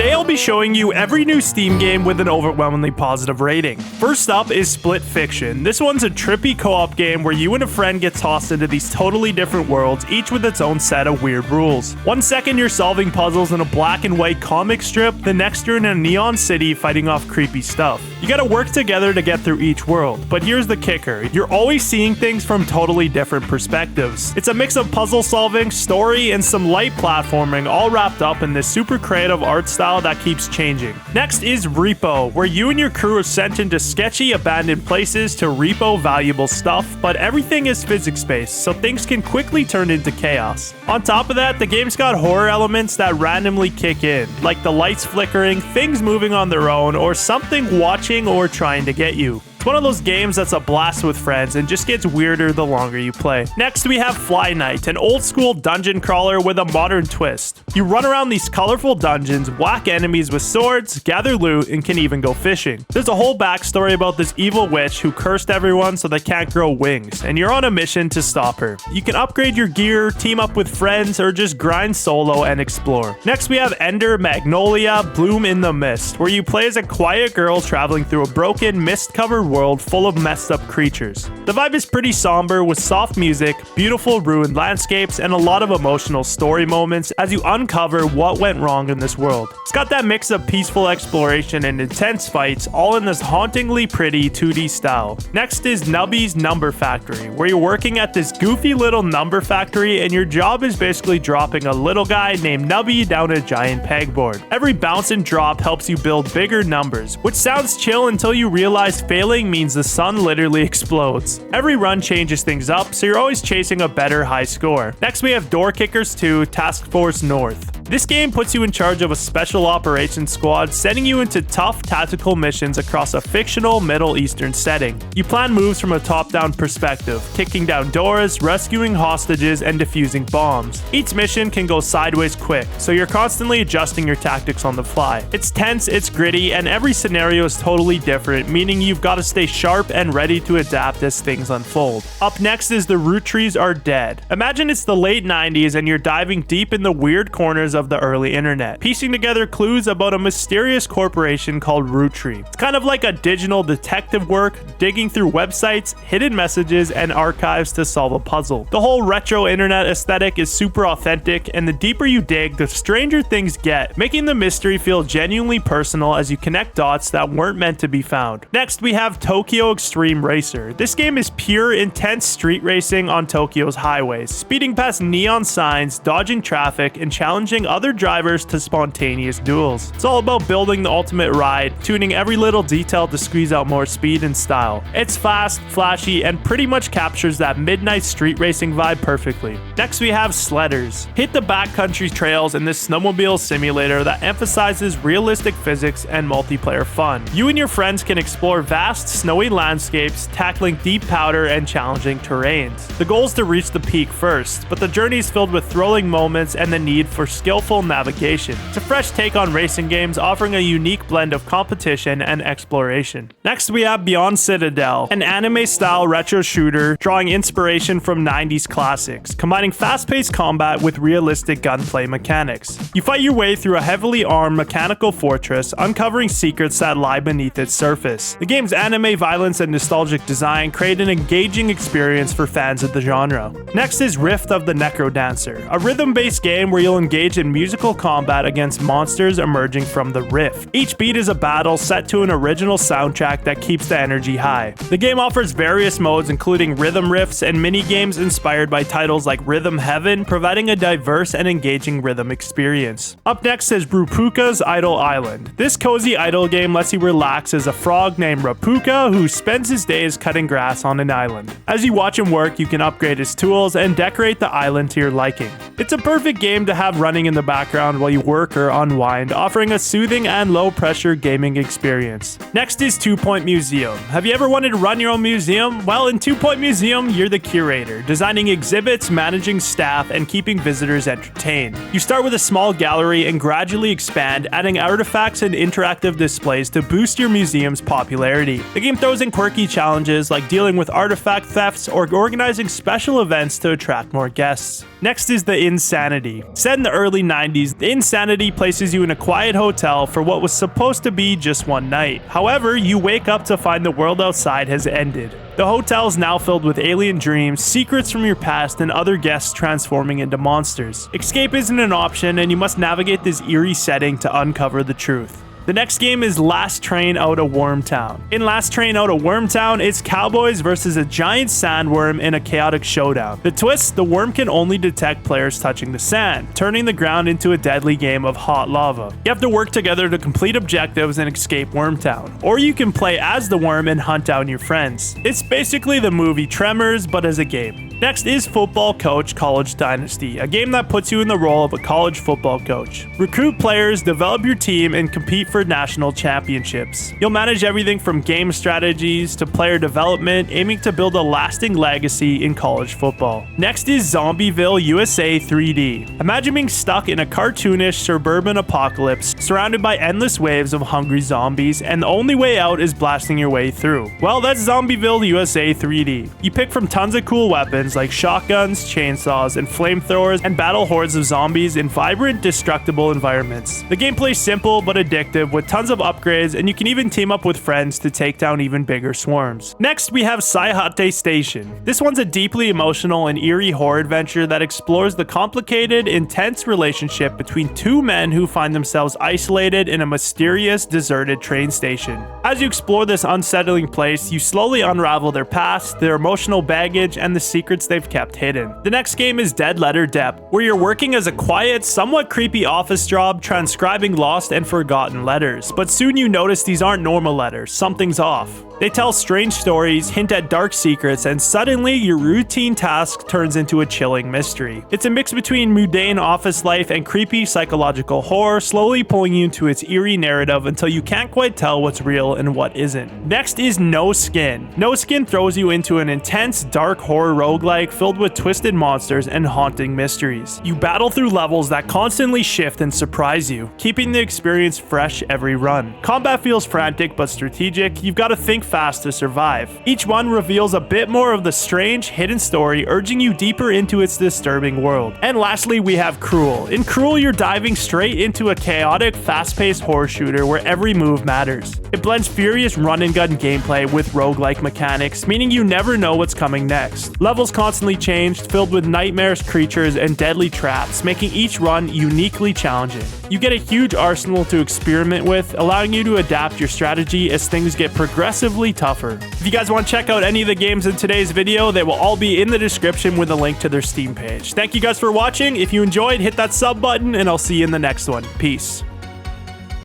Today I'll be showing you every new Steam game with an overwhelmingly positive rating. First up is Split Fiction. This one's a trippy co-op game where you and a friend get tossed into these totally different worlds, each with its own set of weird rules. 1 second you're solving puzzles in a black and white comic strip, the next you're in a neon city fighting off creepy stuff. You gotta work together to get through each world, but here's the kicker. You're always seeing things from totally different perspectives. It's a mix of puzzle solving, story, and some light platforming, all wrapped up in this super creative art style that keeps changing. Next is R.E.P.O, where you and your crew are sent into sketchy abandoned places to repo valuable stuff, but everything is physics-based, so things can quickly turn into chaos. On top of that, the game's got horror elements that randomly kick in, like the lights flickering, things moving on their own, or something watching or trying to get you. It's one of those games that's a blast with friends and just gets weirder the longer you play. Next we have FlyKnight, an old school dungeon crawler with a modern twist. You run around these colorful dungeons, whack enemies with swords, gather loot, and can even go fishing. There's a whole backstory about this evil witch who cursed everyone so they can't grow wings, and you're on a mission to stop her. You can upgrade your gear, team up with friends, or just grind solo and explore. Next we have MAGNOLIA, Bloom in the Mist, where you play as a quiet girl traveling through a broken, mist-covered world full of messed up creatures. The vibe is pretty somber with soft music, beautiful ruined landscapes, and a lot of emotional story moments as you uncover what went wrong in this world. It's got that mix of peaceful exploration and intense fights, all in this hauntingly pretty 2D style. Next is Nubby's Number Factory, where you're working at this goofy little number factory and your job is basically dropping a little guy named Nubby down a giant pegboard. Every bounce and drop helps you build bigger numbers, which sounds chill until you realize failing means the sun literally explodes. Every run changes things up, so you're always chasing a better high score. Next we have Door Kickers 2 Task Force North. This game puts you in charge of a special operations squad, sending you into tough tactical missions across a fictional Middle Eastern setting. You plan moves from a top-down perspective, kicking down doors, rescuing hostages, and defusing bombs. Each mission can go sideways quick, so you're constantly adjusting your tactics on the fly. It's tense, it's gritty, and every scenario is totally different, meaning you've got to stay sharp and ready to adapt as things unfold. Up next is The Roottrees Are Dead. Imagine it's the late 90s and you're diving deep in the weird corners of the early internet, piecing together clues about a mysterious corporation called Roottrees. It's kind of like a digital detective work, digging through websites, hidden messages, and archives to solve a puzzle. The whole retro internet aesthetic is super authentic, and the deeper you dig, the stranger things get, making the mystery feel genuinely personal as you connect dots that weren't meant to be found. Next, we have Tokyo Xtreme Racer. This game is pure, intense street racing on Tokyo's highways, speeding past neon signs, dodging traffic, and challenging other drivers to spontaneous duels. It's all about building the ultimate ride, tuning every little detail to squeeze out more speed and style. It's fast, flashy, and pretty much captures that midnight street racing vibe perfectly. Next we have Sledders. Hit the backcountry trails in this snowmobile simulator that emphasizes realistic physics and multiplayer fun. You and your friends can explore vast, snowy landscapes, tackling deep powder and challenging terrains. The goal is to reach the peak first, but the journey is filled with thrilling moments and the need for skillful navigation. It's a fresh take on racing games, offering a unique blend of competition and exploration. Next we have Beyond Citadel, an anime-style retro shooter drawing inspiration from 90s classics, combining fast-paced combat with realistic gunplay mechanics. You fight your way through a heavily armed mechanical fortress, uncovering secrets that lie beneath its surface. The game's anime violence and nostalgic design create an engaging experience for fans of the genre. Next is Rift of the NecroDancer, a rhythm-based game where you'll engage in musical combat against monsters emerging from the rift. Each beat is a battle set to an original soundtrack that keeps the energy high. The game offers various modes including rhythm riffs and mini-games inspired by titles like Rhythm Heaven, providing a diverse and engaging rhythm experience. Up next is Ropuka's Idle Island. This cozy idle game lets you relax as a frog named Ropuka who spends his days cutting grass on an island. As you watch him work, you can upgrade his tools and decorate the island to your liking. It's a perfect game to have running in the background while you work or unwind, offering a soothing and low-pressure gaming experience. Next is 2 Point Museum. Have you ever wanted to run your own museum? Well, in 2 Point Museum, you're the curator, designing exhibits, managing staff, and keeping visitors entertained. You start with a small gallery and gradually expand, adding artifacts and interactive displays to boost your museum's popularity. The game throws in quirky challenges like dealing with artifact thefts or organizing special events to attract more guests. Next is the Inn-Sanity. Set in the early 1990s, the Inn-Sanity places you in a quiet hotel for what was supposed to be just one night. However, you wake up to find the world outside has ended. The hotel is now filled with alien dreams, secrets from your past, and other guests transforming into monsters. Escape isn't an option, and you must navigate this eerie setting to uncover the truth. The next game is Last Train Out of Wormtown. In Last Train Out of Wormtown, it's cowboys versus a giant sandworm in a chaotic showdown. The twist, the worm can only detect players touching the sand, turning the ground into a deadly game of hot lava. You have to work together to complete objectives and escape Wormtown. Or you can play as the worm and hunt down your friends. It's basically the movie Tremors, but as a game. Next is Football Coach College Dynasty, a game that puts you in the role of a college football coach. Recruit players, develop your team, and compete for national championships. You'll manage everything from game strategies to player development, aiming to build a lasting legacy in college football. Next is Zombieville USA 3D. Imagine being stuck in a cartoonish suburban apocalypse, surrounded by endless waves of hungry zombies, and the only way out is blasting your way through. Well, that's Zombieville USA 3D. You pick from tons of cool weapons like shotguns, chainsaws, and flamethrowers, and battle hordes of zombies in vibrant, destructible environments. The gameplay's simple but addictive with tons of upgrades, and you can even team up with friends to take down even bigger swarms. Next, we have Saihate Station. This one's a deeply emotional and eerie horror adventure that explores the complicated, intense relationship between two men who find themselves isolated in a mysterious, deserted train station. As you explore this unsettling place, you slowly unravel their past, their emotional baggage, and the secrets they've kept hidden. The next game is Dead Letter DEPT, where you're working as a quiet, somewhat creepy office job transcribing lost and forgotten letters. But soon you notice these aren't normal letters, something's off. They tell strange stories, hint at dark secrets, and suddenly your routine task turns into a chilling mystery. It's a mix between mundane office life and creepy psychological horror, slowly pulling you into its eerie narrative until you can't quite tell what's real and what isn't. Next is No Skin. No Skin throws you into an intense, dark horror roguelike filled with twisted monsters and haunting mysteries. You battle through levels that constantly shift and surprise you, keeping the experience fresh every run. Combat feels frantic but strategic. You've got to think fast to survive. Each one reveals a bit more of the strange, hidden story, urging you deeper into its disturbing world. And lastly, we have Cruel. In Cruel, you're diving straight into a chaotic, fast-paced horror shooter where every move matters. It blends furious run-and-gun gameplay with roguelike mechanics, meaning you never know what's coming next. Levels constantly changed, filled with nightmarish creatures and deadly traps, making each run uniquely challenging. You get a huge arsenal to experiment with, allowing you to adapt your strategy as things get progressively tougher. If you guys want to check out any of the games in today's video, they will all be in the description with a link to their Steam page. Thank you guys for watching. If you enjoyed, hit that sub button, and I'll see you in the next one. Peace.